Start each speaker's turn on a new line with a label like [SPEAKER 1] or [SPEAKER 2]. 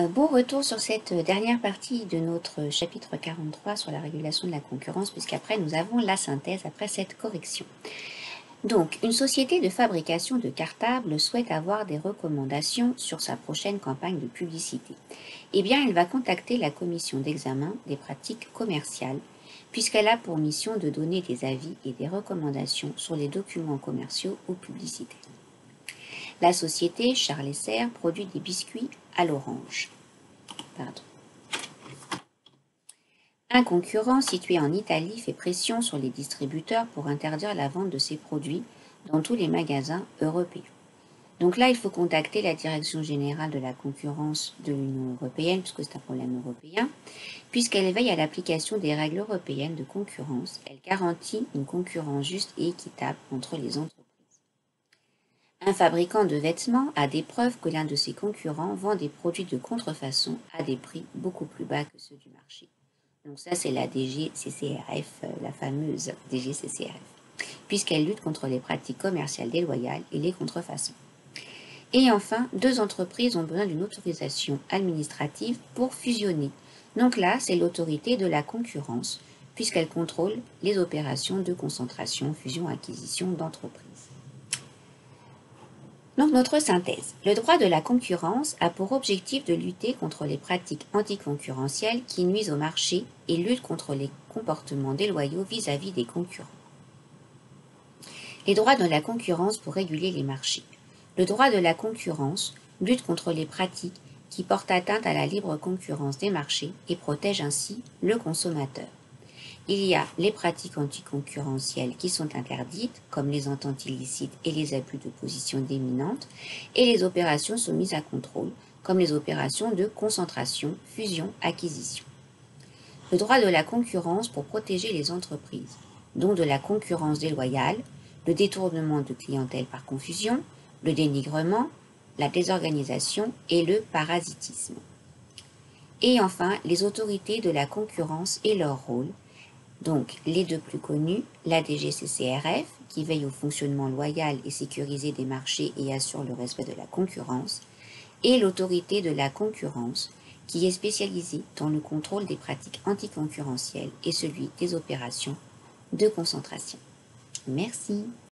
[SPEAKER 1] Bon retour sur cette dernière partie de notre chapitre 43 sur la régulation de la concurrence, puisqu'après nous avons la synthèse après cette correction. Donc, une société de fabrication de cartables souhaite avoir des recommandations sur sa prochaine campagne de publicité. Eh bien, elle va contacter la commission d'examen des pratiques commerciales, puisqu'elle a pour mission de donner des avis et des recommandations sur les documents commerciaux ou publicitaires. La société Charles Essert produit des biscuits à l'orange. Pardon. Un concurrent situé en Italie fait pression sur les distributeurs pour interdire la vente de ses produits dans tous les magasins européens. Donc là, il faut contacter la Direction générale de la concurrence de l'Union européenne, puisque c'est un problème européen, puisqu'elle veille à l'application des règles européennes de concurrence. Elle garantit une concurrence juste et équitable entre les entreprises. Un fabricant de vêtements a des preuves que l'un de ses concurrents vend des produits de contrefaçon à des prix beaucoup plus bas que ceux du marché. Donc ça, c'est la DGCCRF, la fameuse DGCCRF, puisqu'elle lutte contre les pratiques commerciales déloyales et les contrefaçons. Et enfin, deux entreprises ont besoin d'une autorisation administrative pour fusionner. Donc là, c'est l'autorité de la concurrence, puisqu'elle contrôle les opérations de concentration, fusion, acquisition d'entreprises. Donc notre synthèse. Le droit de la concurrence a pour objectif de lutter contre les pratiques anticoncurrentielles qui nuisent au marché et lutte contre les comportements déloyaux vis-à-vis des concurrents. Les droits de la concurrence pour réguler les marchés. Le droit de la concurrence lutte contre les pratiques qui portent atteinte à la libre concurrence des marchés et protège ainsi le consommateur. Il y a les pratiques anticoncurrentielles qui sont interdites, comme les ententes illicites et les abus de position dominante, et les opérations soumises à contrôle, comme les opérations de concentration, fusion, acquisition. Le droit de la concurrence pour protéger les entreprises, dont de la concurrence déloyale, le détournement de clientèle par confusion, le dénigrement, la désorganisation et le parasitisme. Et enfin, les autorités de la concurrence et leur rôle. Donc, les deux plus connus, la DGCCRF, qui veille au fonctionnement loyal et sécurisé des marchés et assure le respect de la concurrence, et l'autorité de la concurrence, qui est spécialisée dans le contrôle des pratiques anticoncurrentielles et celui des opérations de concentration. Merci.